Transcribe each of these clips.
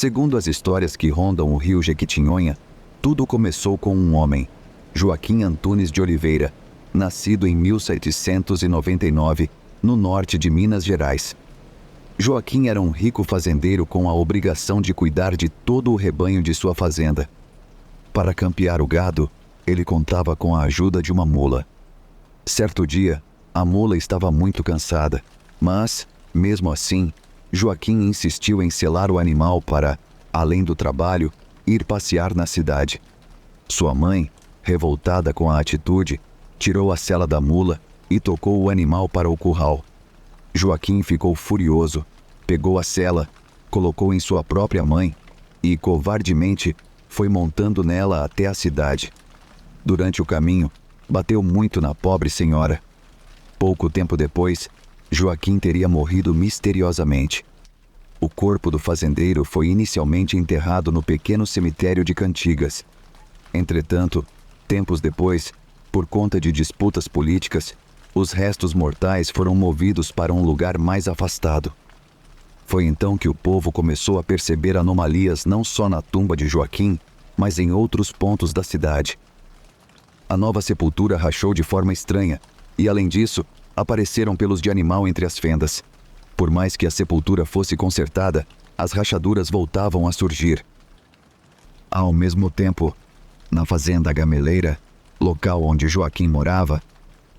Segundo as histórias que rondam o rio Jequitinhonha, tudo começou com um homem, Joaquim Antunes de Oliveira, nascido em 1799, no norte de Minas Gerais. Joaquim era um rico fazendeiro com a obrigação de cuidar de todo o rebanho de sua fazenda. Para campear o gado, ele contava com a ajuda de uma mula. Certo dia, a mula estava muito cansada, mas, mesmo assim, Joaquim insistiu em selar o animal para, além do trabalho, ir passear na cidade. Sua mãe, revoltada com a atitude, tirou a sela da mula e tocou o animal para o curral. Joaquim ficou furioso, pegou a sela, colocou em sua própria mãe e, covardemente, foi montando nela até a cidade. Durante o caminho, bateu muito na pobre senhora. Pouco tempo depois, Joaquim teria morrido misteriosamente. O corpo do fazendeiro foi inicialmente enterrado no pequeno cemitério de Cantigas. Entretanto, tempos depois, por conta de disputas políticas, os restos mortais foram movidos para um lugar mais afastado. Foi então que o povo começou a perceber anomalias não só na tumba de Joaquim, mas em outros pontos da cidade. A nova sepultura rachou de forma estranha e, além disso, apareceram pelos de animal entre as fendas. Por mais que a sepultura fosse consertada, as rachaduras voltavam a surgir. Ao mesmo tempo, na fazenda Gameleira, local onde Joaquim morava,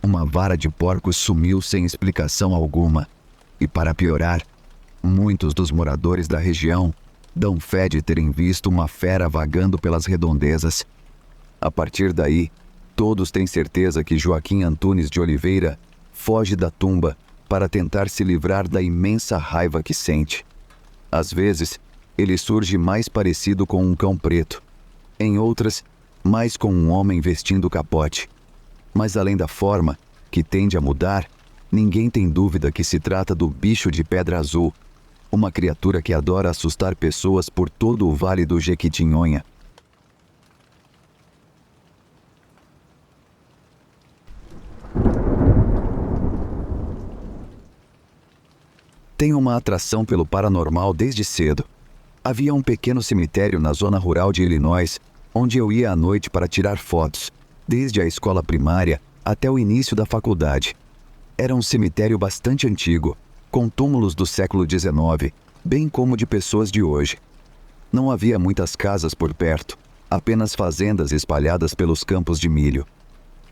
uma vara de porcos sumiu sem explicação alguma. E para piorar, muitos dos moradores da região dão fé de terem visto uma fera vagando pelas redondezas. A partir daí, todos têm certeza que Joaquim Antunes de Oliveira foge da tumba para tentar se livrar da imensa raiva que sente. Às vezes, ele surge mais parecido com um cão preto. Em outras, mais com um homem vestindo capote. Mas além da forma, que tende a mudar, ninguém tem dúvida que se trata do bicho de pedra azul, uma criatura que adora assustar pessoas por todo o Vale do Jequitinhonha. Tenho uma atração pelo paranormal desde cedo. Havia um pequeno cemitério na zona rural de Illinois, onde eu ia à noite para tirar fotos, desde a escola primária até o início da faculdade. Era um cemitério bastante antigo, com túmulos do século XIX, bem como de pessoas de hoje. Não havia muitas casas por perto, apenas fazendas espalhadas pelos campos de milho.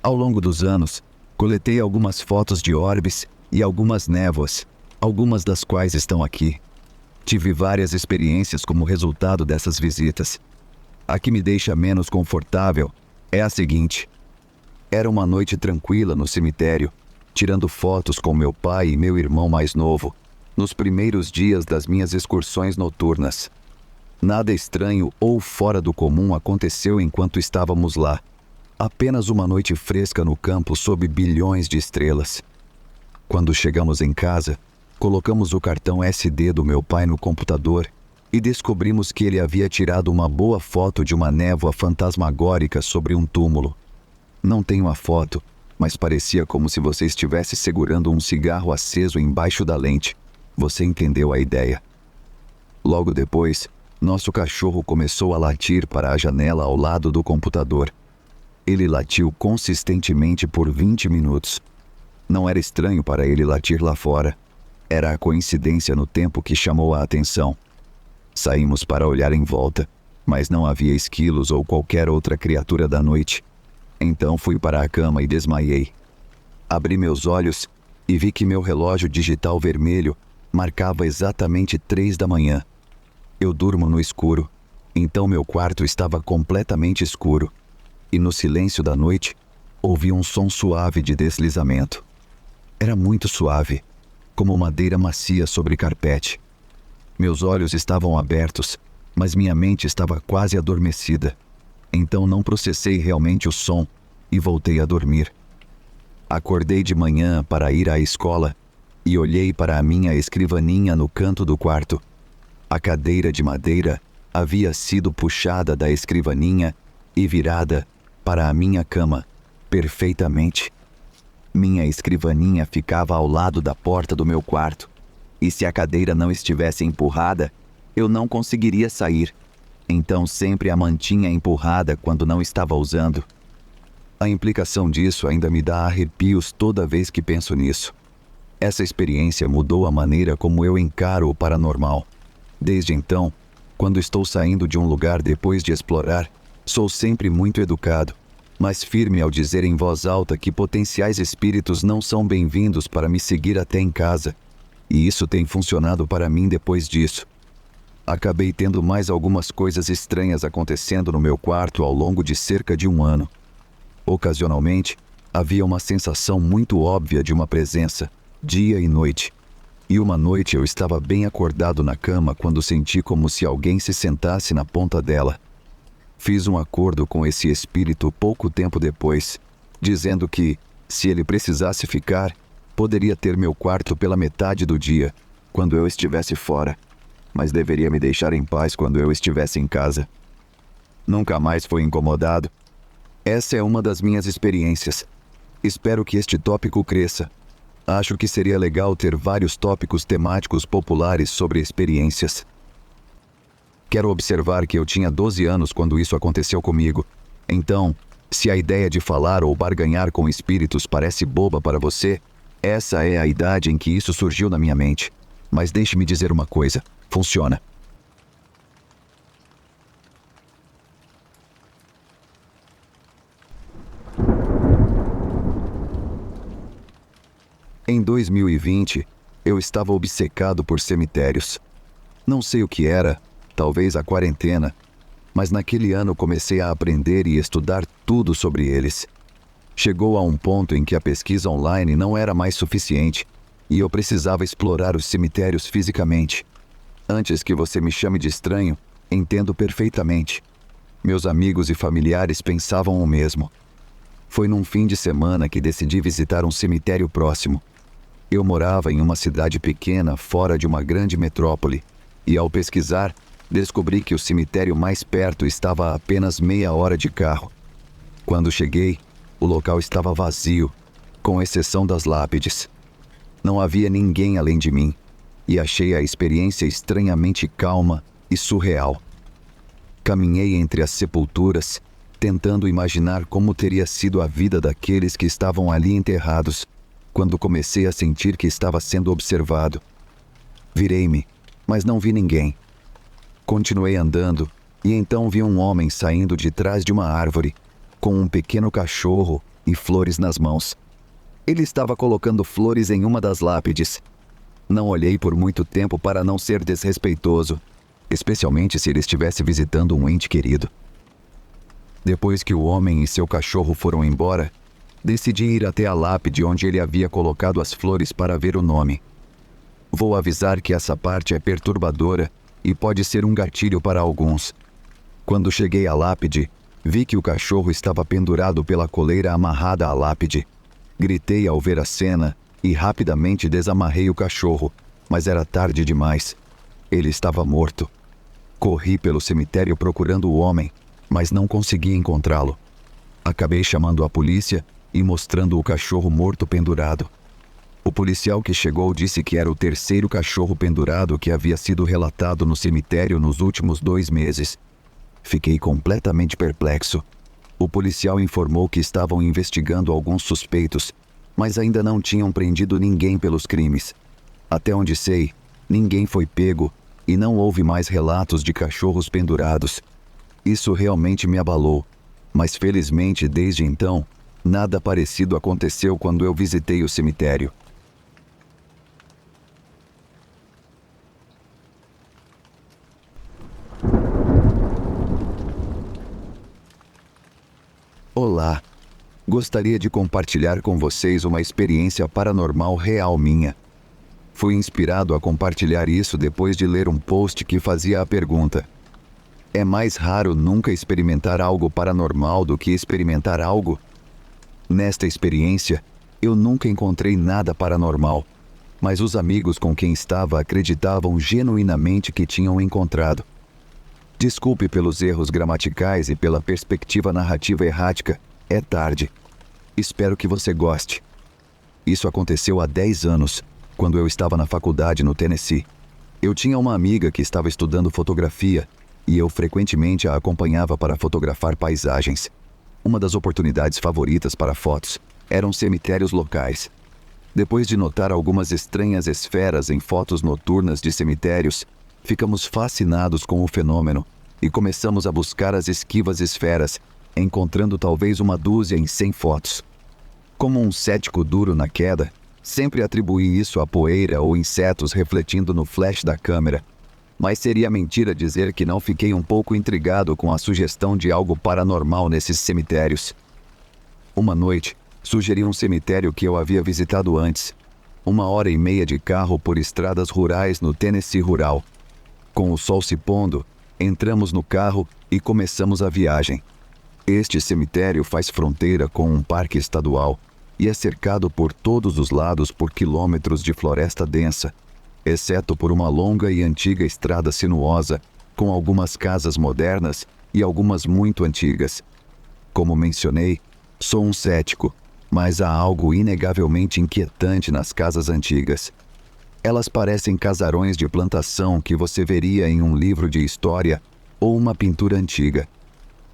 Ao longo dos anos, coletei algumas fotos de orbes e algumas névoas, algumas das quais estão aqui. Tive várias experiências como resultado dessas visitas. A que me deixa menos confortável é a seguinte. Era uma noite tranquila no cemitério, tirando fotos com meu pai e meu irmão mais novo, nos primeiros dias das minhas excursões noturnas. Nada estranho ou fora do comum aconteceu enquanto estávamos lá. Apenas uma noite fresca no campo sob bilhões de estrelas. Quando chegamos em casa, colocamos o cartão SD do meu pai no computador e descobrimos que ele havia tirado uma boa foto de uma névoa fantasmagórica sobre um túmulo. Não tenho a foto, mas parecia como se você estivesse segurando um cigarro aceso embaixo da lente. Você entendeu a ideia. Logo depois, nosso cachorro começou a latir para a janela ao lado do computador. Ele latiu consistentemente por 20 minutos. Não era estranho para ele latir lá fora. Era a coincidência no tempo que chamou a atenção. Saímos para olhar em volta, mas não havia esquilos ou qualquer outra criatura da noite. Então fui para a cama e desmaiei. Abri meus olhos e vi que meu relógio digital vermelho marcava exatamente 3 da manhã. Eu durmo no escuro, então meu quarto estava completamente escuro. E no silêncio da noite, ouvi um som suave de deslizamento. Era muito suave, como madeira macia sobre carpete. Meus olhos estavam abertos, mas minha mente estava quase adormecida. Então não processei realmente o som e voltei a dormir. Acordei de manhã para ir à escola e olhei para a minha escrivaninha no canto do quarto. A cadeira de madeira havia sido puxada da escrivaninha e virada para a minha cama, perfeitamente. Minha escrivaninha ficava ao lado da porta do meu quarto, e se a cadeira não estivesse empurrada, eu não conseguiria sair. Então sempre a mantinha empurrada quando não estava usando. A implicação disso ainda me dá arrepios toda vez que penso nisso. Essa experiência mudou a maneira como eu encaro o paranormal. Desde então, quando estou saindo de um lugar depois de explorar, sou sempre muito educado, mas firme ao dizer em voz alta que potenciais espíritos não são bem-vindos para me seguir até em casa. E isso tem funcionado para mim depois disso. Acabei tendo mais algumas coisas estranhas acontecendo no meu quarto ao longo de cerca de 1 ano. Ocasionalmente, havia uma sensação muito óbvia de uma presença, dia e noite. E uma noite eu estava bem acordado na cama quando senti como se alguém se sentasse na ponta dela. Fiz um acordo com esse espírito pouco tempo depois, dizendo que, se ele precisasse ficar, poderia ter meu quarto pela metade do dia, quando eu estivesse fora, mas deveria me deixar em paz quando eu estivesse em casa. Nunca mais foi incomodado. Essa é uma das minhas experiências. Espero que este tópico cresça. Acho que seria legal ter vários tópicos temáticos populares sobre experiências. Quero observar que eu tinha 12 anos quando isso aconteceu comigo. Então, se a ideia de falar ou barganhar com espíritos parece boba para você, essa é a idade em que isso surgiu na minha mente. Mas deixe-me dizer uma coisa: funciona. Em 2020, eu estava obcecado por cemitérios. Não sei o que era, talvez a quarentena, mas naquele ano comecei a aprender e estudar tudo sobre eles. Chegou a um ponto em que a pesquisa online não era mais suficiente e eu precisava explorar os cemitérios fisicamente. Antes que você me chame de estranho, entendo perfeitamente. Meus amigos e familiares pensavam o mesmo. Foi num fim de semana que decidi visitar um cemitério próximo. Eu morava em uma cidade pequena fora de uma grande metrópole e, ao pesquisar, descobri que o cemitério mais perto estava a apenas meia hora de carro. Quando cheguei, o local estava vazio, com exceção das lápides. Não havia ninguém além de mim, e achei a experiência estranhamente calma e surreal. Caminhei entre as sepulturas, tentando imaginar como teria sido a vida daqueles que estavam ali enterrados, quando comecei a sentir que estava sendo observado. Virei-me, mas não vi ninguém. Continuei andando, e então vi um homem saindo de trás de uma árvore, com um pequeno cachorro e flores nas mãos. Ele estava colocando flores em uma das lápides. Não olhei por muito tempo para não ser desrespeitoso, especialmente se ele estivesse visitando um ente querido. Depois que o homem e seu cachorro foram embora, decidi ir até a lápide onde ele havia colocado as flores para ver o nome. Vou avisar que essa parte é perturbadora e pode ser um gatilho para alguns. Quando cheguei à lápide, vi que o cachorro estava pendurado pela coleira amarrada à lápide. Gritei ao ver a cena e rapidamente desamarrei o cachorro, mas era tarde demais. Ele estava morto. Corri pelo cemitério procurando o homem, mas não consegui encontrá-lo. Acabei chamando a polícia e mostrando o cachorro morto pendurado. O policial que chegou disse que era o terceiro cachorro pendurado que havia sido relatado no cemitério nos últimos 2 meses. Fiquei completamente perplexo. O policial informou que estavam investigando alguns suspeitos, mas ainda não tinham prendido ninguém pelos crimes. Até onde sei, ninguém foi pego e não houve mais relatos de cachorros pendurados. Isso realmente me abalou, mas felizmente desde então, nada parecido aconteceu quando eu visitei o cemitério. Olá! Gostaria de compartilhar com vocês uma experiência paranormal real minha. Fui inspirado a compartilhar isso depois de ler um post que fazia a pergunta: é mais raro nunca experimentar algo paranormal do que experimentar algo? Nesta experiência, eu nunca encontrei nada paranormal, mas os amigos com quem estava acreditavam genuinamente que tinham encontrado. Desculpe pelos erros gramaticais e pela perspectiva narrativa errática, é tarde. Espero que você goste. Isso aconteceu há 10 anos, quando eu estava na faculdade no Tennessee. Eu tinha uma amiga que estava estudando fotografia e eu frequentemente a acompanhava para fotografar paisagens. Uma das oportunidades favoritas para fotos eram cemitérios locais. Depois de notar algumas estranhas esferas em fotos noturnas de cemitérios, ficamos fascinados com o fenômeno e começamos a buscar as esquivas esferas, encontrando talvez uma dúzia em 100 fotos. Como um cético duro na queda, sempre atribuí isso a poeira ou insetos refletindo no flash da câmera. Mas seria mentira dizer que não fiquei um pouco intrigado com a sugestão de algo paranormal nesses cemitérios. Uma noite, sugeri um cemitério que eu havia visitado antes. 1h30 de carro por estradas rurais no Tennessee rural. Com o sol se pondo, entramos no carro e começamos a viagem. Este cemitério faz fronteira com um parque estadual e é cercado por todos os lados por quilômetros de floresta densa, exceto por uma longa e antiga estrada sinuosa, com algumas casas modernas e algumas muito antigas. Como mencionei, sou um cético, mas há algo inegavelmente inquietante nas casas antigas. Elas parecem casarões de plantação que você veria em um livro de história ou uma pintura antiga.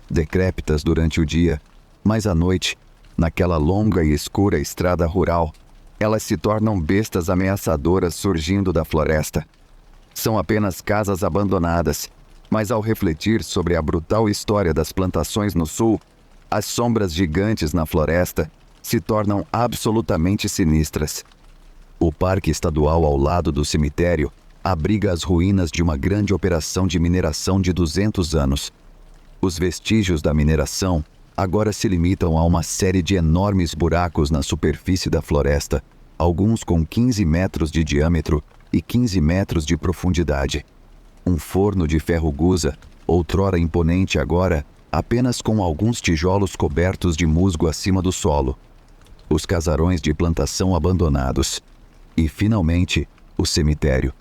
Decrépitas durante o dia, mas à noite, naquela longa e escura estrada rural, elas se tornam bestas ameaçadoras surgindo da floresta. São apenas casas abandonadas, mas ao refletir sobre a brutal história das plantações no sul, as sombras gigantes na floresta se tornam absolutamente sinistras. O parque estadual ao lado do cemitério abriga as ruínas de uma grande operação de mineração de 200 anos. Os vestígios da mineração agora se limitam a uma série de enormes buracos na superfície da floresta, alguns com 15 metros de diâmetro e 15 metros de profundidade. Um forno de ferro gusa, outrora imponente agora, apenas com alguns tijolos cobertos de musgo acima do solo. Os casarões de plantação abandonados. E, finalmente, o cemitério.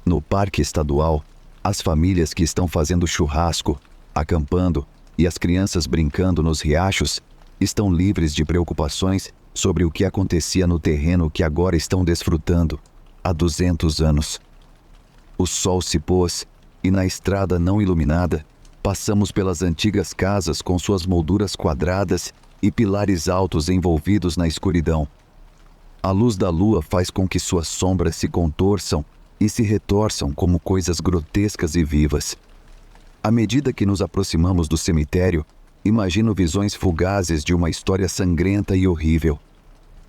No parque estadual, as famílias que estão fazendo churrasco, acampando e as crianças brincando nos riachos estão livres de preocupações sobre o que acontecia no terreno que agora estão desfrutando há 200 anos. O sol se pôs e na estrada não iluminada passamos pelas antigas casas com suas molduras quadradas e pilares altos envolvidos na escuridão. A luz da lua faz com que suas sombras se contorçam e se retorçam como coisas grotescas e vivas. À medida que nos aproximamos do cemitério, imagino visões fugazes de uma história sangrenta e horrível.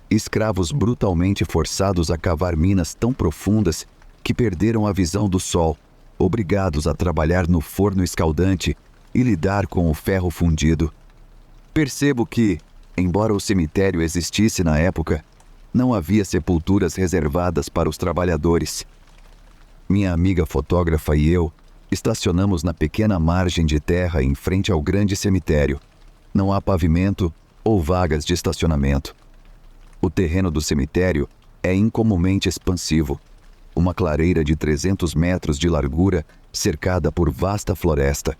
Escravos brutalmente forçados a cavar minas tão profundas que perderam a visão do sol, obrigados a trabalhar no forno escaldante e lidar com o ferro fundido. Percebo que, embora o cemitério existisse na época, não havia sepulturas reservadas para os trabalhadores. Minha amiga fotógrafa e eu estacionamos na pequena margem de terra em frente ao grande cemitério. Não há pavimento ou vagas de estacionamento. O terreno do cemitério é incomumente expansivo. Uma clareira de 300 metros de largura cercada por vasta floresta.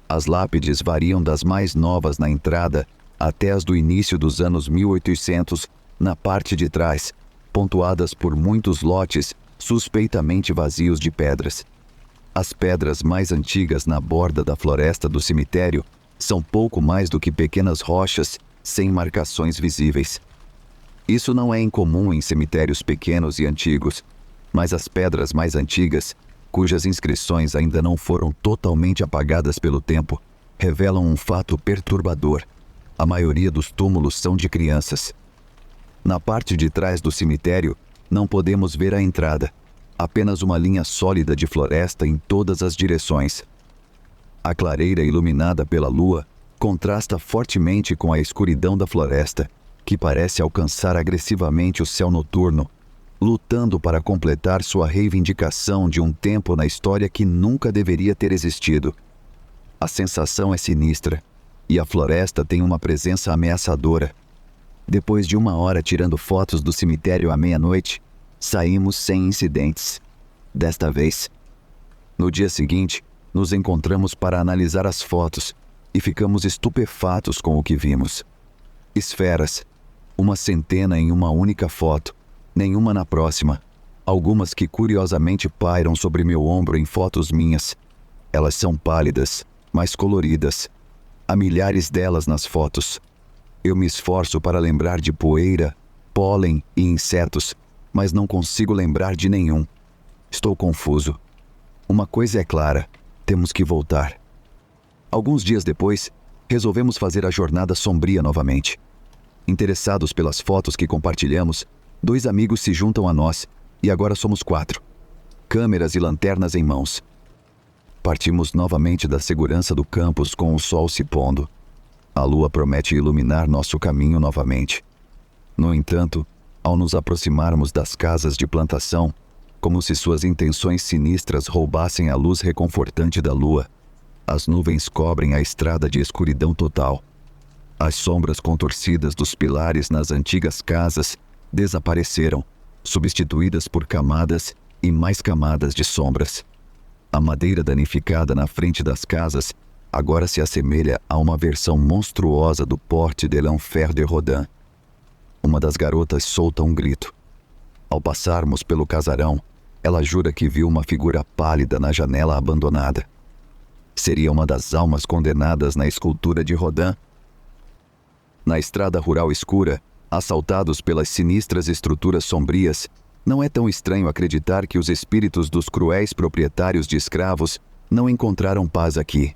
As lápides variam das mais novas na entrada até as do início dos anos 1800 na parte de trás, pontuadas por muitos lotes suspeitamente vazios de pedras. As pedras mais antigas na borda da floresta do cemitério são pouco mais do que pequenas rochas sem marcações visíveis. Isso não é incomum em cemitérios pequenos e antigos, mas as pedras mais antigas, cujas inscrições ainda não foram totalmente apagadas pelo tempo, revelam um fato perturbador. A maioria dos túmulos são de crianças. Na parte de trás do cemitério, não podemos ver a entrada, apenas uma linha sólida de floresta em todas as direções. A clareira iluminada pela lua contrasta fortemente com a escuridão da floresta, que parece alcançar agressivamente o céu noturno, lutando para completar sua reivindicação de um tempo na história que nunca deveria ter existido. A sensação é sinistra, e a floresta tem uma presença ameaçadora. Depois de 1 hora tirando fotos do cemitério à meia-noite, saímos sem incidentes. Desta vez. No dia seguinte, nos encontramos para analisar as fotos e ficamos estupefatos com o que vimos. Esferas, uma centena em uma única foto, nenhuma na próxima. Algumas que curiosamente pairam sobre meu ombro em fotos minhas. Elas são pálidas, mas coloridas. Há milhares delas nas fotos. Eu me esforço para lembrar de poeira, pólen e insetos, mas não consigo lembrar de nenhum. Estou confuso. Uma coisa é clara: temos que voltar. Alguns dias depois, resolvemos fazer a jornada sombria novamente. Interessados pelas fotos que compartilhamos, 2 amigos se juntam a nós e agora somos 4. Câmeras e lanternas em mãos. Partimos novamente da segurança do campus com o sol se pondo. A lua promete iluminar nosso caminho novamente. No entanto, ao nos aproximarmos das casas de plantação, como se suas intenções sinistras roubassem a luz reconfortante da lua, as nuvens cobrem a estrada de escuridão total. As sombras contorcidas dos pilares nas antigas casas desapareceram, substituídas por camadas e mais camadas de sombras. A madeira danificada na frente das casas agora se assemelha a uma versão monstruosa do Porte de l'Enfer de Rodin. Uma das garotas solta um grito. Ao passarmos pelo casarão, ela jura que viu uma figura pálida na janela abandonada. Seria uma das almas condenadas na escultura de Rodin? Na estrada rural escura, assaltados pelas sinistras estruturas sombrias, não é tão estranho acreditar que os espíritos dos cruéis proprietários de escravos não encontraram paz aqui.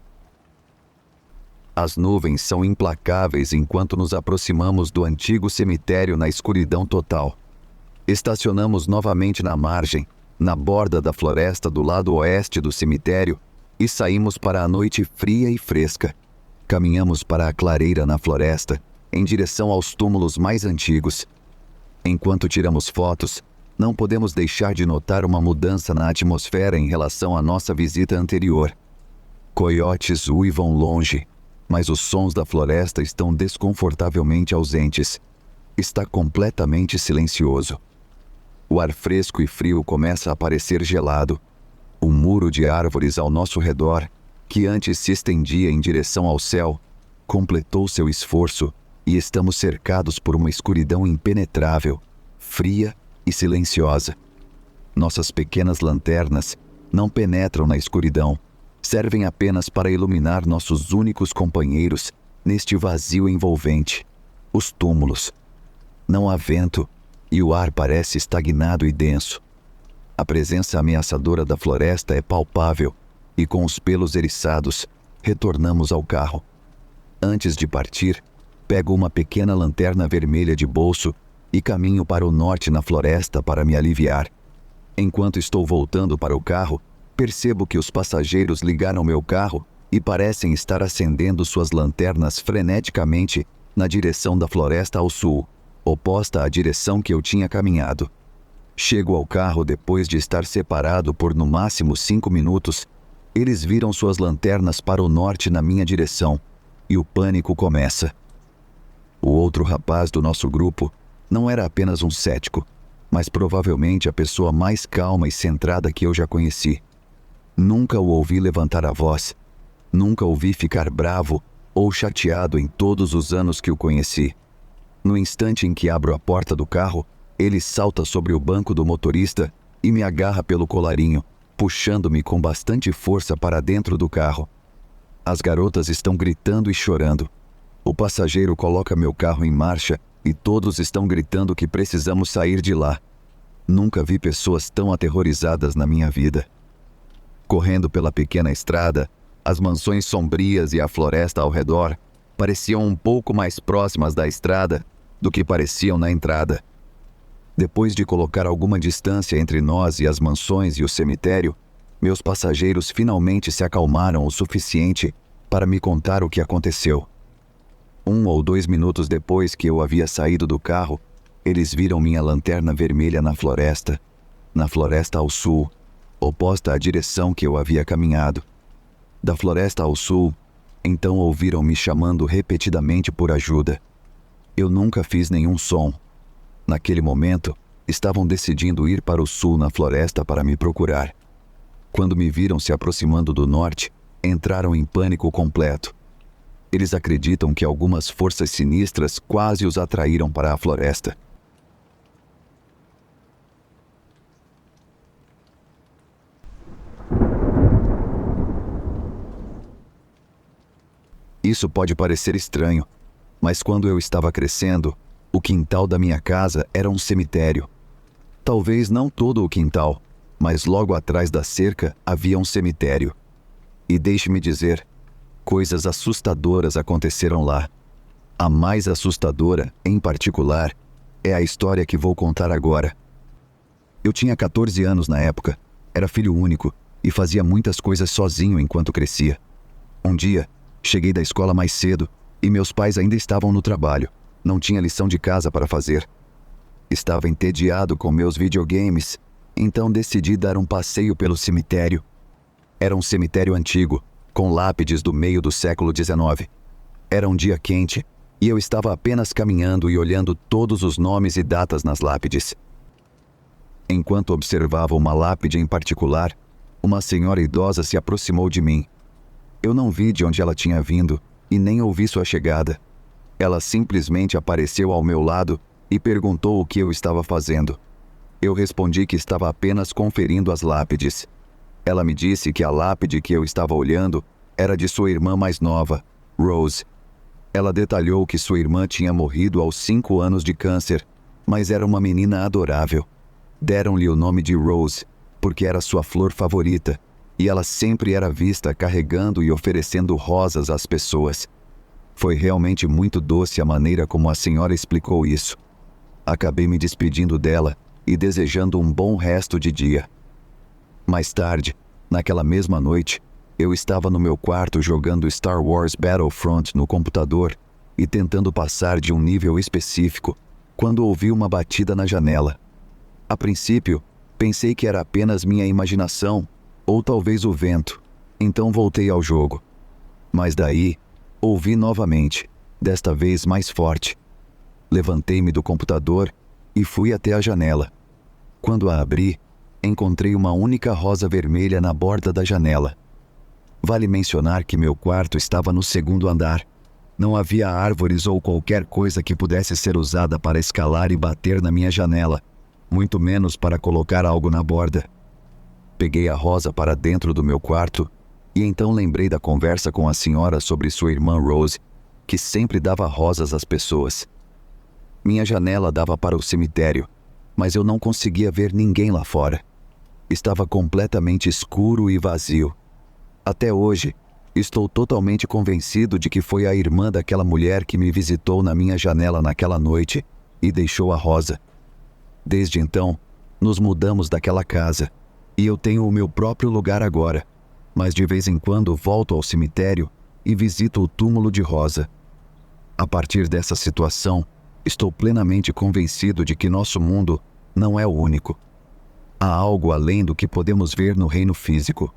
As nuvens são implacáveis enquanto nos aproximamos do antigo cemitério na escuridão total. Estacionamos novamente na margem, na borda da floresta do lado oeste do cemitério, e saímos para a noite fria e fresca. Caminhamos para a clareira na floresta, em direção aos túmulos mais antigos. Enquanto tiramos fotos, não podemos deixar de notar uma mudança na atmosfera em relação à nossa visita anterior. Coiotes uivam longe, mas os sons da floresta estão desconfortavelmente ausentes. Está completamente silencioso. O ar fresco e frio começa a parecer gelado. O muro de árvores ao nosso redor, que antes se estendia em direção ao céu, completou seu esforço e estamos cercados por uma escuridão impenetrável, fria e silenciosa. Nossas pequenas lanternas não penetram na escuridão, servem apenas para iluminar nossos únicos companheiros neste vazio envolvente, os túmulos. Não há vento e o ar parece estagnado e denso. A presença ameaçadora da floresta é palpável e, com os pelos eriçados, retornamos ao carro. Antes de partir, pego uma pequena lanterna vermelha de bolso e caminho para o norte na floresta para me aliviar. Enquanto estou voltando para o carro, percebo que os passageiros ligaram meu carro e parecem estar acendendo suas lanternas freneticamente na direção da floresta ao sul, oposta à direção que eu tinha caminhado. Chego ao carro depois de estar separado por no máximo 5 minutos. Eles viram suas lanternas para o norte na minha direção e o pânico começa. O outro rapaz do nosso grupo não era apenas um cético, mas provavelmente a pessoa mais calma e centrada que eu já conheci. Nunca o ouvi levantar a voz, nunca o vi ficar bravo ou chateado em todos os anos que o conheci. No instante em que abro a porta do carro, ele salta sobre o banco do motorista e me agarra pelo colarinho, puxando-me com bastante força para dentro do carro. As garotas estão gritando e chorando. O passageiro coloca meu carro em marcha e todos estão gritando que precisamos sair de lá. Nunca vi pessoas tão aterrorizadas na minha vida. Correndo pela pequena estrada, as mansões sombrias e a floresta ao redor pareciam um pouco mais próximas da estrada do que pareciam na entrada. Depois de colocar alguma distância entre nós e as mansões e o cemitério, meus passageiros finalmente se acalmaram o suficiente para me contar o que aconteceu. 1 ou 2 minutos depois que eu havia saído do carro, eles viram minha lanterna vermelha na floresta ao sul, oposta à direção que eu havia caminhado. Da floresta ao sul, então ouviram me chamando repetidamente por ajuda. Eu nunca fiz nenhum som. Naquele momento, estavam decidindo ir para o sul na floresta para me procurar. Quando me viram se aproximando do norte, entraram em pânico completo. Eles acreditam que algumas forças sinistras quase os atraíram para a floresta. Isso pode parecer estranho, mas quando eu estava crescendo, o quintal da minha casa era um cemitério. Talvez não todo o quintal, mas logo atrás da cerca havia um cemitério. E deixe-me dizer, coisas assustadoras aconteceram lá. A mais assustadora, em particular, é a história que vou contar agora. Eu tinha 14 anos na época, era filho único e fazia muitas coisas sozinho enquanto crescia. Um dia, cheguei da escola mais cedo e meus pais ainda estavam no trabalho. Não tinha lição de casa para fazer. Estava entediado com meus videogames, então decidi dar um passeio pelo cemitério. Era um cemitério antigo, com lápides do meio do século XIX. Era um dia quente e eu estava apenas caminhando e olhando todos os nomes e datas nas lápides. Enquanto observava uma lápide em particular, uma senhora idosa se aproximou de mim. Eu não vi de onde ela tinha vindo e nem ouvi sua chegada. Ela simplesmente apareceu ao meu lado e perguntou o que eu estava fazendo. Eu respondi que estava apenas conferindo as lápides. Ela me disse que a lápide que eu estava olhando era de sua irmã mais nova, Rose. Ela detalhou que sua irmã tinha morrido aos 5 anos de câncer, mas era uma menina adorável. Deram-lhe o nome de Rose, porque era sua flor favorita, e ela sempre era vista carregando e oferecendo rosas às pessoas. Foi realmente muito doce a maneira como a senhora explicou isso. Acabei me despedindo dela e desejando um bom resto de dia. Mais tarde, naquela mesma noite, eu estava no meu quarto jogando Star Wars Battlefront no computador e tentando passar de um nível específico, quando ouvi uma batida na janela. A princípio, pensei que era apenas minha imaginação, ou talvez o vento, então voltei ao jogo. Mas daí, ouvi novamente, desta vez mais forte. Levantei-me do computador e fui até a janela. Quando a abri, encontrei uma única rosa vermelha na borda da janela. Vale mencionar que meu quarto estava no 2º andar. Não havia árvores ou qualquer coisa que pudesse ser usada para escalar e bater na minha janela, muito menos para colocar algo na borda. Peguei a rosa para dentro do meu quarto e então lembrei da conversa com a senhora sobre sua irmã Rose, que sempre dava rosas às pessoas. Minha janela dava para o cemitério, mas eu não conseguia ver ninguém lá fora. Estava completamente escuro e vazio. Até hoje, estou totalmente convencido de que foi a irmã daquela mulher que me visitou na minha janela naquela noite e deixou a rosa. Desde então, nos mudamos daquela casa e eu tenho o meu próprio lugar agora, mas de vez em quando volto ao cemitério e visito o túmulo de Rosa. A partir dessa situação, estou plenamente convencido de que nosso mundo não é o único. Há algo além do que podemos ver no reino físico.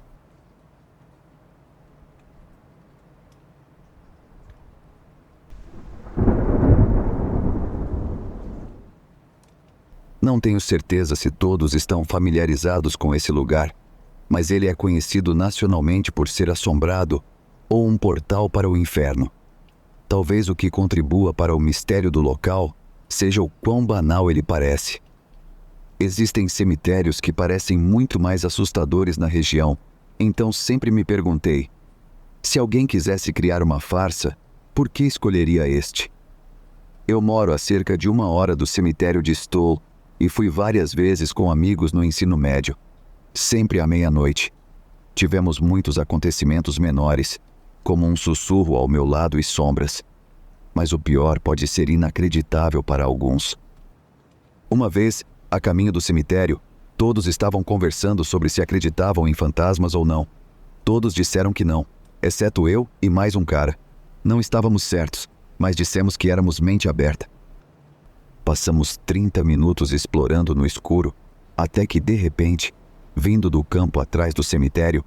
Não tenho certeza se todos estão familiarizados com esse lugar, mas ele é conhecido nacionalmente por ser assombrado ou um portal para o inferno. Talvez o que contribua para o mistério do local seja o quão banal ele parece. Existem cemitérios que parecem muito mais assustadores na região, então sempre me perguntei, se alguém quisesse criar uma farsa, por que escolheria este? Eu moro a cerca de 1 hora do cemitério de Stoll e fui várias vezes com amigos no ensino médio, sempre à meia-noite. Tivemos muitos acontecimentos menores, como um sussurro ao meu lado e sombras. Mas o pior pode ser inacreditável para alguns. Uma vez, a caminho do cemitério, todos estavam conversando sobre se acreditavam em fantasmas ou não. Todos disseram que não, exceto eu e mais um cara. Não estávamos certos, mas dissemos que éramos mente aberta. Passamos 30 minutos explorando no escuro, até que, de repente, vindo do campo atrás do cemitério,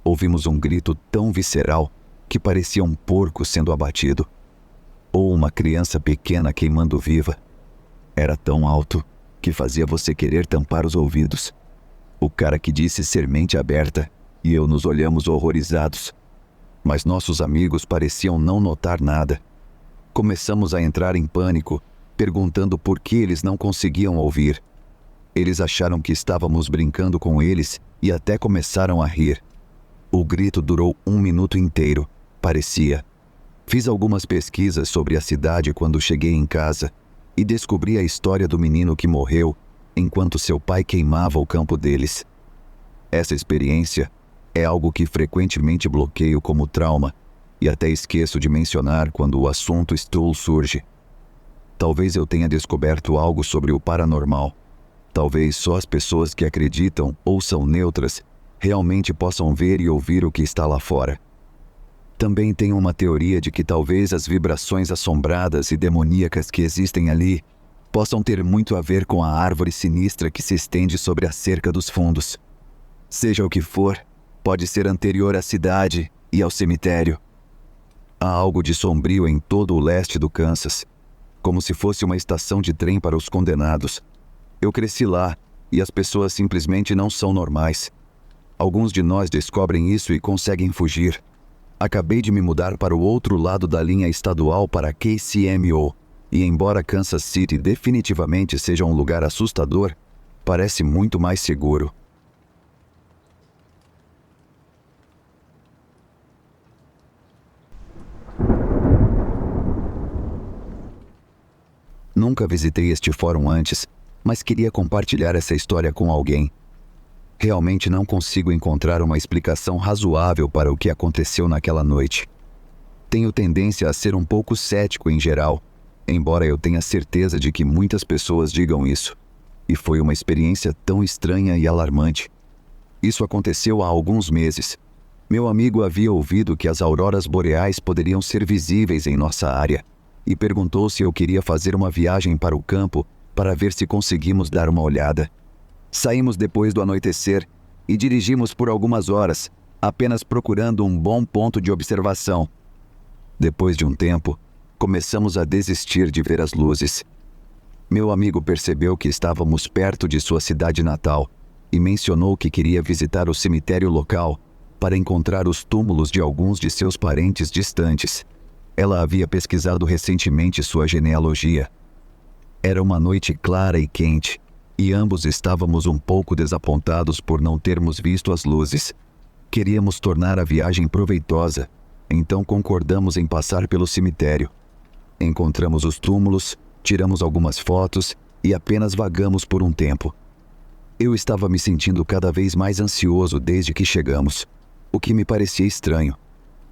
ouvimos um grito tão visceral que parecia um porco sendo abatido. Ou uma criança pequena queimando viva. Era tão alto que fazia você querer tampar os ouvidos. O cara que disse ser mente aberta e eu nos olhamos horrorizados. Mas nossos amigos pareciam não notar nada. Começamos a entrar em pânico, perguntando por que eles não conseguiam ouvir. Eles acharam que estávamos brincando com eles e até começaram a rir. O grito durou 1 minuto inteiro, parecia. Fiz algumas pesquisas sobre a cidade quando cheguei em casa e descobri a história do menino que morreu enquanto seu pai queimava o campo deles. Essa experiência é algo que frequentemente bloqueio como trauma e até esqueço de mencionar quando o assunto Stool surge. Talvez eu tenha descoberto algo sobre o paranormal. Talvez só as pessoas que acreditam ou são neutras realmente possam ver e ouvir o que está lá fora. Também tenho uma teoria de que talvez as vibrações assombradas e demoníacas que existem ali possam ter muito a ver com a árvore sinistra que se estende sobre a cerca dos fundos. Seja o que for, pode ser anterior à cidade e ao cemitério. Há algo de sombrio em todo o leste do Kansas, como se fosse uma estação de trem para os condenados. Eu cresci lá e as pessoas simplesmente não são normais. Alguns de nós descobrem isso e conseguem fugir. Acabei de me mudar para o outro lado da linha estadual para KCMO, e embora Kansas City definitivamente seja um lugar assustador, parece muito mais seguro. Nunca visitei este fórum antes, mas queria compartilhar essa história com alguém. Realmente não consigo encontrar uma explicação razoável para o que aconteceu naquela noite. Tenho tendência a ser um pouco cético em geral, embora eu tenha certeza de que muitas pessoas digam isso. E foi uma experiência tão estranha e alarmante. Isso aconteceu há alguns meses. Meu amigo havia ouvido que as auroras boreais poderiam ser visíveis em nossa área e perguntou se eu queria fazer uma viagem para o campo para ver se conseguimos dar uma olhada. Saímos depois do anoitecer e dirigimos por algumas horas, apenas procurando um bom ponto de observação. Depois de um tempo, começamos a desistir de ver as luzes. Meu amigo percebeu que estávamos perto de sua cidade natal e mencionou que queria visitar o cemitério local para encontrar os túmulos de alguns de seus parentes distantes. Ela havia pesquisado recentemente sua genealogia. Era uma noite clara e quente, e ambos estávamos um pouco desapontados por não termos visto as luzes. Queríamos tornar a viagem proveitosa, então concordamos em passar pelo cemitério. Encontramos os túmulos, tiramos algumas fotos e apenas vagamos por um tempo. Eu estava me sentindo cada vez mais ansioso desde que chegamos, o que me parecia estranho.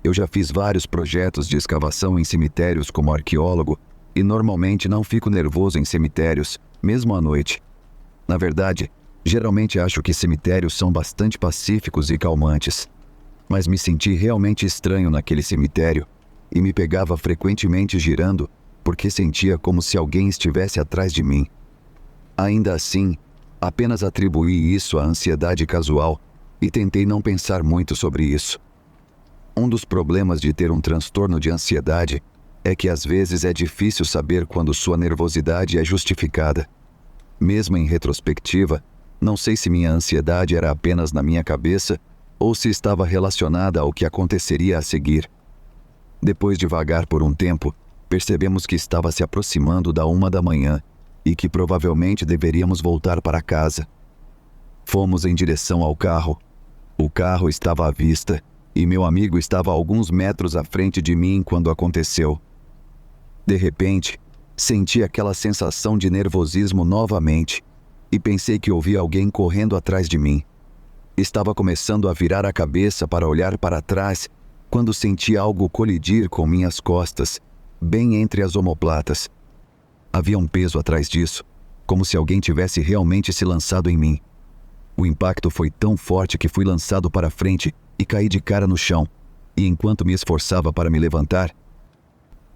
Eu já fiz vários projetos de escavação em cemitérios como arqueólogo e normalmente não fico nervoso em cemitérios, mesmo à noite. Na verdade, geralmente acho que cemitérios são bastante pacíficos e calmantes. Mas me senti realmente estranho naquele cemitério e me pegava frequentemente girando porque sentia como se alguém estivesse atrás de mim. Ainda assim, apenas atribuí isso à ansiedade casual e tentei não pensar muito sobre isso. Um dos problemas de ter um transtorno de ansiedade é que às vezes é difícil saber quando sua nervosidade é justificada. Mesmo em retrospectiva, não sei se minha ansiedade era apenas na minha cabeça ou se estava relacionada ao que aconteceria a seguir. Depois de vagar por um tempo, percebemos que estava se aproximando da 1 da manhã e que provavelmente deveríamos voltar para casa. Fomos em direção ao carro. O carro estava à vista e meu amigo estava a alguns metros à frente de mim quando aconteceu. De repente, senti aquela sensação de nervosismo novamente e pensei que ouvi alguém correndo atrás de mim. Estava começando a virar a cabeça para olhar para trás quando senti algo colidir com minhas costas, bem entre as omoplatas. Havia um peso atrás disso, como se alguém tivesse realmente se lançado em mim. O impacto foi tão forte que fui lançado para frente e caí de cara no chão, e enquanto me esforçava para me levantar,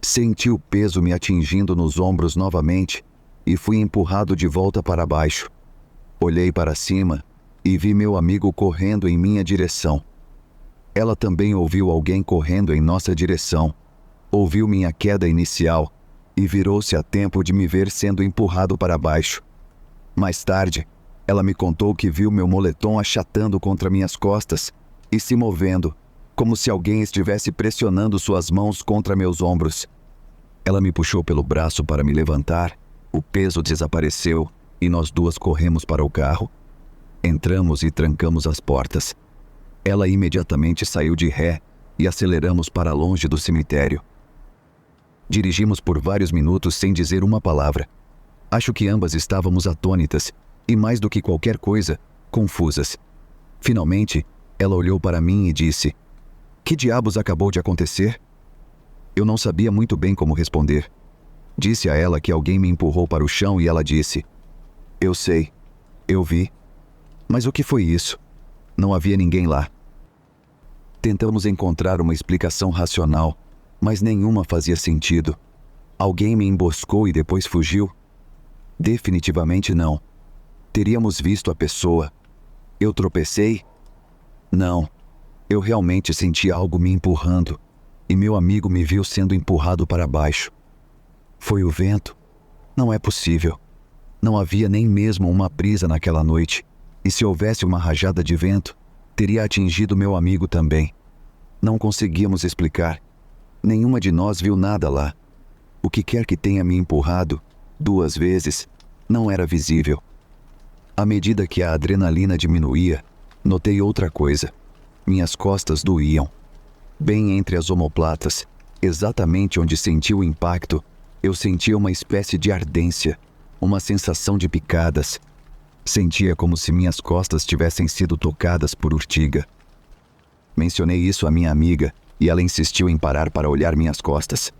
senti o peso me atingindo nos ombros novamente e fui empurrado de volta para baixo. Olhei para cima e vi meu amigo correndo em minha direção. Ela também ouviu alguém correndo em nossa direção. Ouviu minha queda inicial e virou-se a tempo de me ver sendo empurrado para baixo. Mais tarde, ela me contou que viu meu moletom achatando contra minhas costas e se movendo, como se alguém estivesse pressionando suas mãos contra meus ombros. Ela me puxou pelo braço para me levantar, o peso desapareceu e nós duas corremos para o carro. Entramos e trancamos as portas. Ela imediatamente saiu de ré e aceleramos para longe do cemitério. Dirigimos por vários minutos sem dizer uma palavra. Acho que ambas estávamos atônitas e, mais do que qualquer coisa, confusas. Finalmente, ela olhou para mim e disse: "Que diabos acabou de acontecer?" Eu não sabia muito bem como responder. Disse a ela que alguém me empurrou para o chão e ela disse: "Eu sei, eu vi. Mas o que foi isso? Não havia ninguém lá." Tentamos encontrar uma explicação racional, mas nenhuma fazia sentido. Alguém me emboscou e depois fugiu? Definitivamente não. Teríamos visto a pessoa. Eu tropecei? Não. Eu realmente senti algo me empurrando, e meu amigo me viu sendo empurrado para baixo. Foi o vento? Não é possível. Não havia nem mesmo uma brisa naquela noite, e se houvesse uma rajada de vento, teria atingido meu amigo também. Não conseguíamos explicar. Nenhuma de nós viu nada lá. O que quer que tenha me empurrado, 2 vezes, não era visível. À medida que a adrenalina diminuía, notei outra coisa. Minhas costas doíam. Bem entre as omoplatas, exatamente onde senti o impacto, eu sentia uma espécie de ardência, uma sensação de picadas. Sentia como se minhas costas tivessem sido tocadas por urtiga. Mencionei isso à minha amiga e ela insistiu em parar para olhar minhas costas.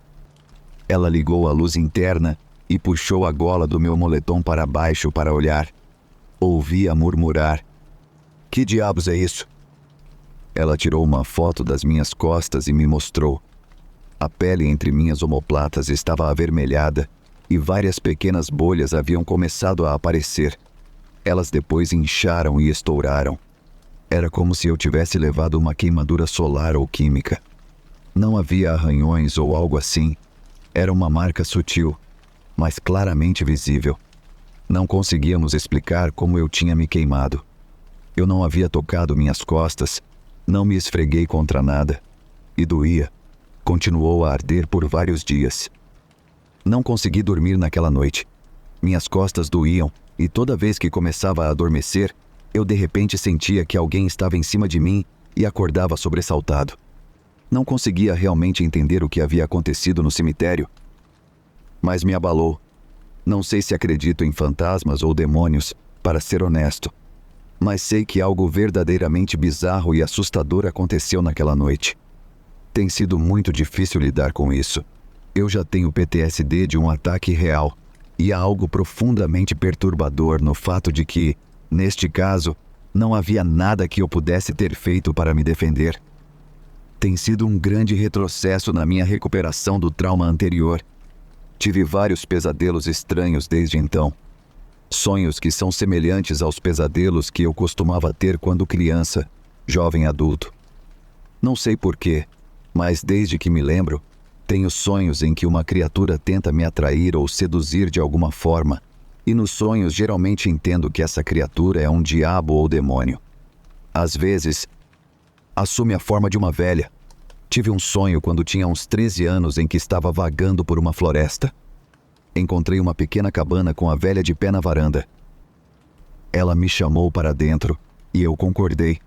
Ela ligou a luz interna e puxou a gola do meu moletom para baixo para olhar. Ouvia murmurar: "Que diabos é isso?" Ela tirou uma foto das minhas costas e me mostrou. A pele entre minhas omoplatas estava avermelhada e várias pequenas bolhas haviam começado a aparecer. Elas depois incharam e estouraram. Era como se eu tivesse levado uma queimadura solar ou química. Não havia arranhões ou algo assim. Era uma marca sutil, mas claramente visível. Não conseguíamos explicar como eu tinha me queimado. Eu não havia tocado minhas costas, não me esfreguei contra nada. E doía. Continuou a arder por vários dias. Não consegui dormir naquela noite. Minhas costas doíam e toda vez que começava a adormecer, eu de repente sentia que alguém estava em cima de mim e acordava sobressaltado. Não conseguia realmente entender o que havia acontecido no cemitério, mas me abalou. Não sei se acredito em fantasmas ou demônios, para ser honesto, mas sei que algo verdadeiramente bizarro e assustador aconteceu naquela noite. Tem sido muito difícil lidar com isso. Eu já tenho PTSD de um ataque real, e há algo profundamente perturbador no fato de que, neste caso, não havia nada que eu pudesse ter feito para me defender. Tem sido um grande retrocesso na minha recuperação do trauma anterior. Tive vários pesadelos estranhos desde então. Sonhos que são semelhantes aos pesadelos que eu costumava ter quando criança, jovem adulto. Não sei porquê, mas desde que me lembro, tenho sonhos em que uma criatura tenta me atrair ou seduzir de alguma forma, e nos sonhos geralmente entendo que essa criatura é um diabo ou demônio. Às vezes, assume a forma de uma velha. Tive um sonho quando tinha uns 13 anos em que estava vagando por uma floresta. Encontrei uma pequena cabana com a velha de pé na varanda. Ela me chamou para dentro e eu concordei.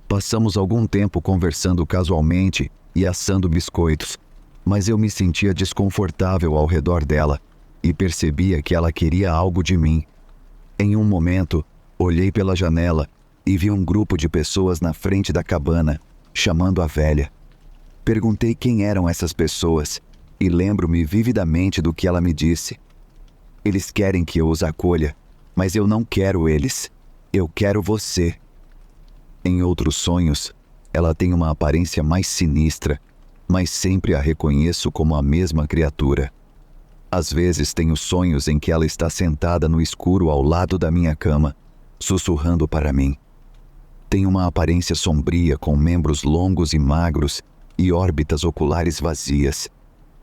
Passamos algum tempo conversando casualmente e assando biscoitos, mas eu me sentia desconfortável ao redor dela e percebia que ela queria algo de mim. Em um momento, olhei pela janela e vi um grupo de pessoas na frente da cabana, chamando a velha. Perguntei quem eram essas pessoas e lembro-me vividamente do que ela me disse. Eles querem que eu os acolha, mas eu não quero eles. Eu quero você. Em outros sonhos, ela tem uma aparência mais sinistra, mas sempre a reconheço como a mesma criatura. Às vezes tenho sonhos em que ela está sentada no escuro ao lado da minha cama, sussurrando para mim. Tem uma aparência sombria com membros longos e magros e órbitas oculares vazias.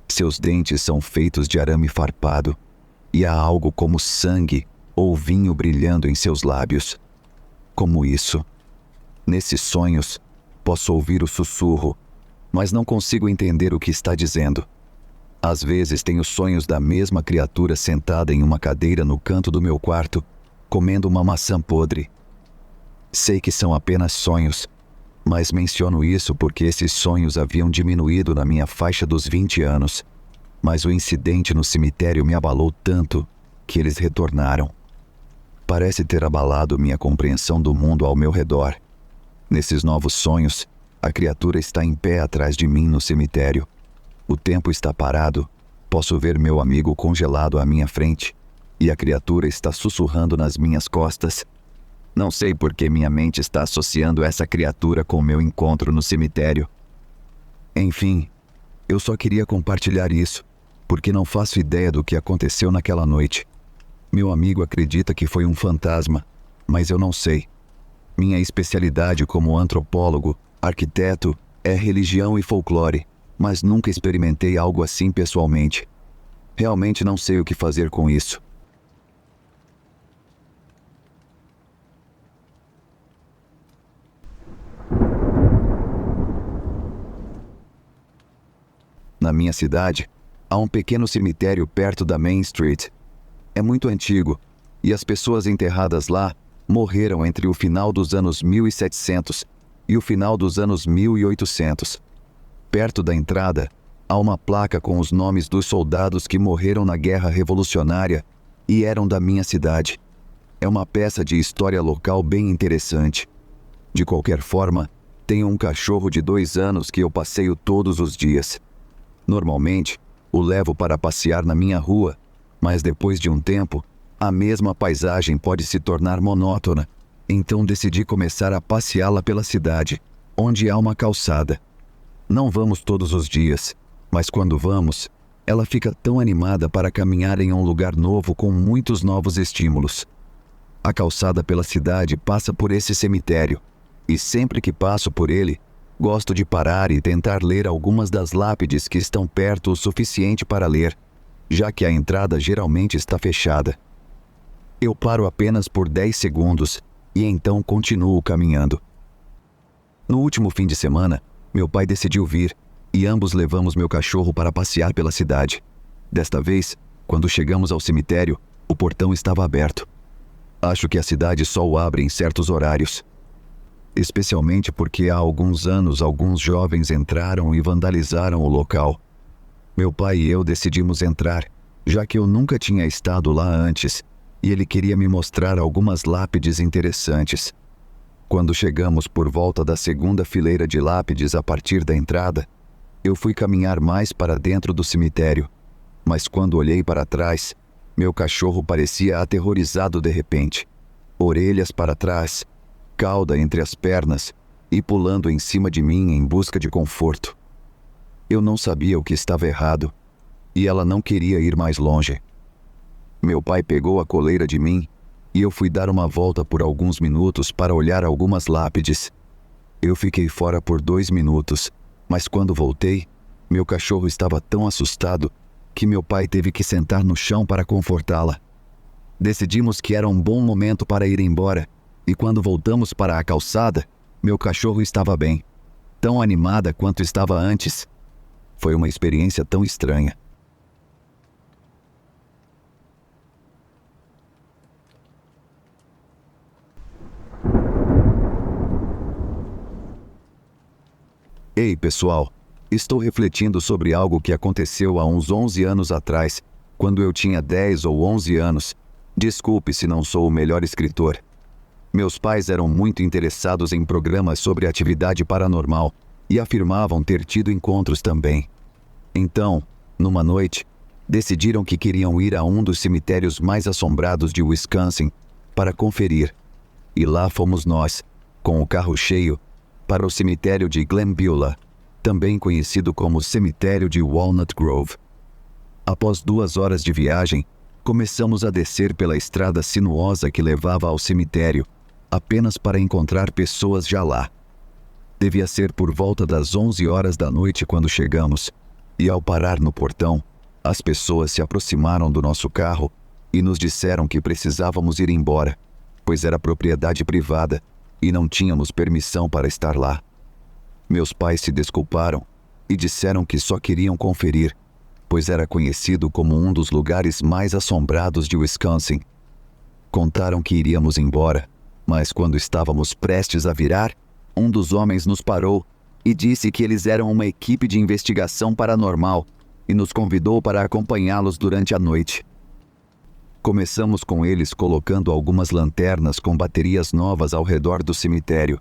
Seus dentes são feitos de arame farpado e há algo como sangue ou vinho brilhando em seus lábios. Como isso? Nesses sonhos, posso ouvir o sussurro, mas não consigo entender o que está dizendo. Às vezes tenho sonhos da mesma criatura sentada em uma cadeira no canto do meu quarto, comendo uma maçã podre. Sei que são apenas sonhos, mas menciono isso porque esses sonhos haviam diminuído na minha faixa dos 20 anos. mas o incidente no cemitério me abalou tanto que eles retornaram. Parece ter abalado minha compreensão do mundo ao meu redor. Nesses novos sonhos, a criatura está em pé atrás de mim no cemitério. O tempo está parado. Posso ver meu amigo congelado à minha frente e a criatura está sussurrando nas minhas costas. Não sei por que minha mente está associando essa criatura com meu encontro no cemitério. Enfim, eu só queria compartilhar isso, porque não faço ideia do que aconteceu naquela noite. Meu amigo acredita que foi um fantasma, mas eu não sei. Minha especialidade como antropólogo, arquiteto, é religião e folclore, mas nunca experimentei algo assim pessoalmente. Realmente não sei o que fazer com isso. Na minha cidade, há um pequeno cemitério perto da Main Street. É muito antigo, e as pessoas enterradas lá morreram entre o final dos anos 1700 e o final dos anos 1800. Perto da entrada, há uma placa com os nomes dos soldados que morreram na Guerra Revolucionária e eram da minha cidade. É uma peça de história local bem interessante. De qualquer forma, tenho um cachorro de 2 anos que eu passeio todos os dias. Normalmente, o levo para passear na minha rua, mas depois de um tempo, a mesma paisagem pode se tornar monótona, então decidi começar a passeá-la pela cidade, onde há uma calçada. Não vamos todos os dias, mas quando vamos, ela fica tão animada para caminhar em um lugar novo com muitos novos estímulos. A calçada pela cidade passa por esse cemitério, e sempre que passo por ele, gosto de parar e tentar ler algumas das lápides que estão perto o suficiente para ler, já que a entrada geralmente está fechada. Eu paro apenas por 10 segundos e então continuo caminhando. No último fim de semana, meu pai decidiu vir e ambos levamos meu cachorro para passear pela cidade. Desta vez, quando chegamos ao cemitério, o portão estava aberto. Acho que a cidade só o abre em certos horários. Especialmente porque há alguns anos alguns jovens entraram e vandalizaram o local. Meu pai e eu decidimos entrar, já que eu nunca tinha estado lá antes, e ele queria me mostrar algumas lápides interessantes. Quando chegamos por volta da segunda fileira de lápides a partir da entrada, eu fui caminhar mais para dentro do cemitério, mas quando olhei para trás, meu cachorro parecia aterrorizado de repente. Orelhas para trás, cauda entre as pernas e pulando em cima de mim em busca de conforto. Eu não sabia o que estava errado e ela não queria ir mais longe. Meu pai pegou a coleira de mim e eu fui dar uma volta por alguns minutos para olhar algumas lápides. Eu fiquei fora por 2 minutos, mas quando voltei, meu cachorro estava tão assustado que meu pai teve que sentar no chão para confortá-la. Decidimos que era um bom momento para ir embora, e quando voltamos para a calçada, meu cachorro estava bem, tão animada quanto estava antes. Foi uma experiência tão estranha. Ei, pessoal, estou refletindo sobre algo que aconteceu há uns 11 anos atrás, quando eu tinha 10 ou 11 anos. Desculpe se não sou o melhor escritor. Meus pais eram muito interessados em programas sobre atividade paranormal e afirmavam ter tido encontros também. Então, numa noite, decidiram que queriam ir a um dos cemitérios mais assombrados de Wisconsin para conferir. E lá fomos nós, com o carro cheio, para o cemitério de Glenbeulah, também conhecido como cemitério de Walnut Grove. Após 2 horas de viagem, começamos a descer pela estrada sinuosa que levava ao cemitério, apenas para encontrar pessoas já lá. Devia ser por volta das 11 horas da noite quando chegamos, e ao parar no portão, as pessoas se aproximaram do nosso carro e nos disseram que precisávamos ir embora, pois era propriedade privada e não tínhamos permissão para estar lá. Meus pais se desculparam e disseram que só queriam conferir, pois era conhecido como um dos lugares mais assombrados de Wisconsin. Contaram que iríamos embora, mas quando estávamos prestes a virar, um dos homens nos parou e disse que eles eram uma equipe de investigação paranormal e nos convidou para acompanhá-los durante a noite. Começamos com eles colocando algumas lanternas com baterias novas ao redor do cemitério.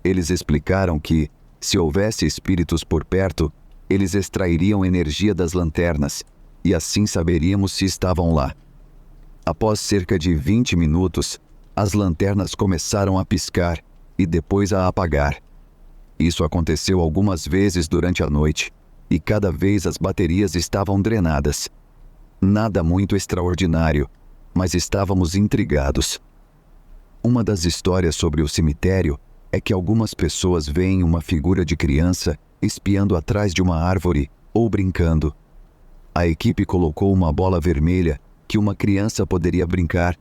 Eles explicaram que, se houvesse espíritos por perto, eles extrairiam energia das lanternas, e assim saberíamos se estavam lá. Após cerca de 20 minutos, as lanternas começaram a piscar e depois a apagar. Isso aconteceu algumas vezes durante a noite, e cada vez as baterias estavam drenadas. Nada muito extraordinário, mas estávamos intrigados. Uma das histórias sobre o cemitério é que algumas pessoas veem uma figura de criança espiando atrás de uma árvore ou brincando. A equipe colocou uma bola vermelha que uma criança poderia brincar.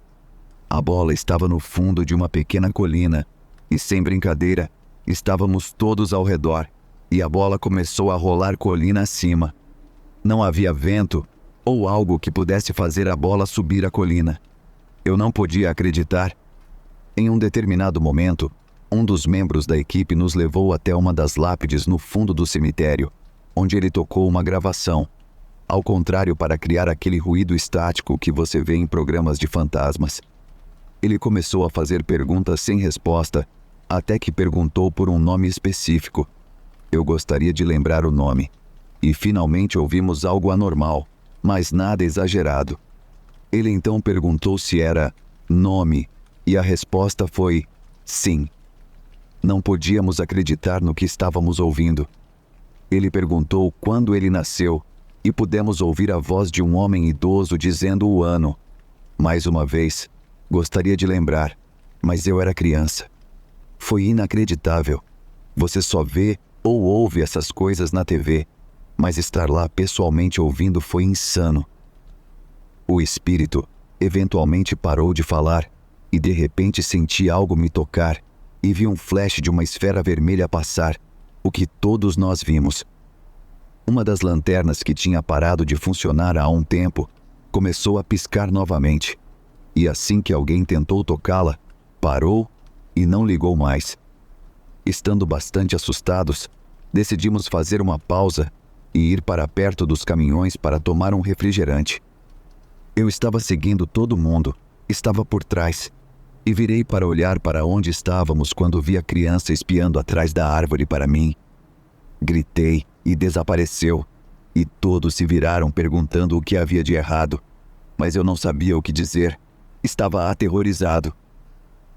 A bola estava no fundo de uma pequena colina e, sem brincadeira, estávamos todos ao redor e a bola começou a rolar colina acima. Não havia vento ou algo que pudesse fazer a bola subir a colina. Eu não podia acreditar. Em um determinado momento, um dos membros da equipe nos levou até uma das lápides no fundo do cemitério, onde ele tocou uma gravação, ao contrário, para criar aquele ruído estático que você vê em programas de fantasmas. Ele começou a fazer perguntas sem resposta, até que perguntou por um nome específico. Eu gostaria de lembrar o nome. E finalmente ouvimos algo anormal, mas nada exagerado. Ele então perguntou se era nome, e a resposta foi sim. Não podíamos acreditar no que estávamos ouvindo. Ele perguntou quando ele nasceu, e pudemos ouvir a voz de um homem idoso dizendo o ano. Mais uma vez, gostaria de lembrar, mas eu era criança. Foi inacreditável. Você só vê ou ouve essas coisas na TV, mas estar lá pessoalmente ouvindo foi insano. O espírito eventualmente parou de falar e de repente senti algo me tocar e vi um flash de uma esfera vermelha passar, o que todos nós vimos. Uma das lanternas que tinha parado de funcionar há um tempo começou a piscar novamente, e assim que alguém tentou tocá-la, parou e não ligou mais. Estando bastante assustados, decidimos fazer uma pausa e ir para perto dos caminhões para tomar um refrigerante. Eu estava seguindo todo mundo, estava por trás, e virei para olhar para onde estávamos quando vi a criança espiando atrás da árvore para mim. Gritei e desapareceu, e todos se viraram perguntando o que havia de errado, mas eu não sabia o que dizer, estava aterrorizado.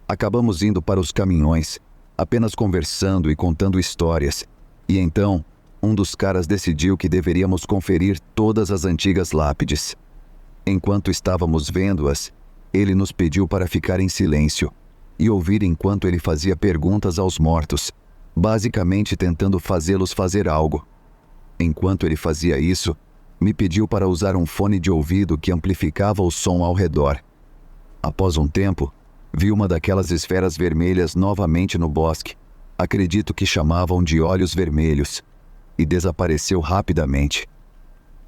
Acabamos indo para os caminhões, apenas conversando e contando histórias, e então um dos caras decidiu que deveríamos conferir todas as antigas lápides. Enquanto estávamos vendo-as, ele nos pediu para ficar em silêncio e ouvir enquanto ele fazia perguntas aos mortos, basicamente tentando fazê-los fazer algo. Enquanto ele fazia isso, me pediu para usar um fone de ouvido que amplificava o som ao redor. Após um tempo, vi uma daquelas esferas vermelhas novamente no bosque, acredito que chamavam de olhos vermelhos, e desapareceu rapidamente.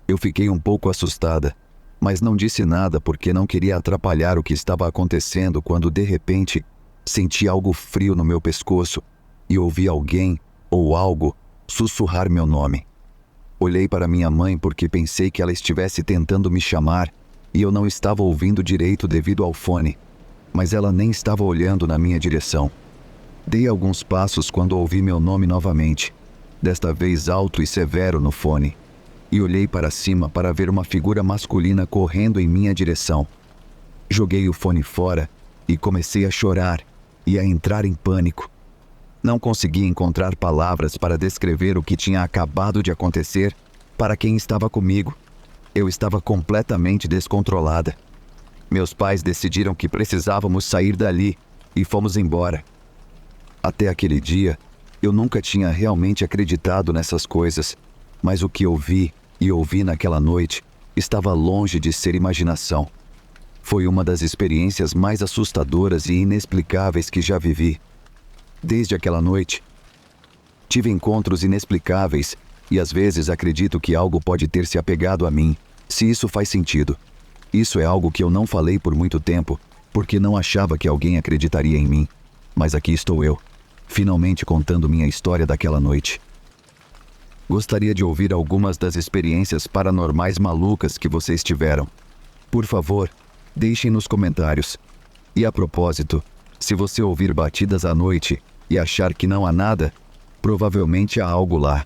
Eu fiquei um pouco assustada, mas não disse nada porque não queria atrapalhar o que estava acontecendo quando, de repente, senti algo frio no meu pescoço e ouvi alguém, ou algo, sussurrar meu nome. Olhei para minha mãe porque pensei que ela estivesse tentando me chamar e eu não estava ouvindo direito devido ao fone, mas ela nem estava olhando na minha direção. Dei alguns passos quando ouvi meu nome novamente, desta vez alto e severo no fone, e olhei para cima para ver uma figura masculina correndo em minha direção. Joguei o fone fora e comecei a chorar e a entrar em pânico. Não consegui encontrar palavras para descrever o que tinha acabado de acontecer para quem estava comigo. Eu estava completamente descontrolada. Meus pais decidiram que precisávamos sair dali e fomos embora. Até aquele dia, eu nunca tinha realmente acreditado nessas coisas, mas o que eu vi e ouvi naquela noite estava longe de ser imaginação. Foi uma das experiências mais assustadoras e inexplicáveis que já vivi. Desde aquela noite, tive encontros inexplicáveis e às vezes acredito que algo pode ter se apegado a mim, se isso faz sentido. Isso é algo que eu não falei por muito tempo, porque não achava que alguém acreditaria em mim. Mas aqui estou eu, finalmente contando minha história daquela noite. Gostaria de ouvir algumas das experiências paranormais malucas que vocês tiveram. Por favor, deixem nos comentários. E a propósito, se você ouvir batidas à noite e achar que não há nada, provavelmente há algo lá.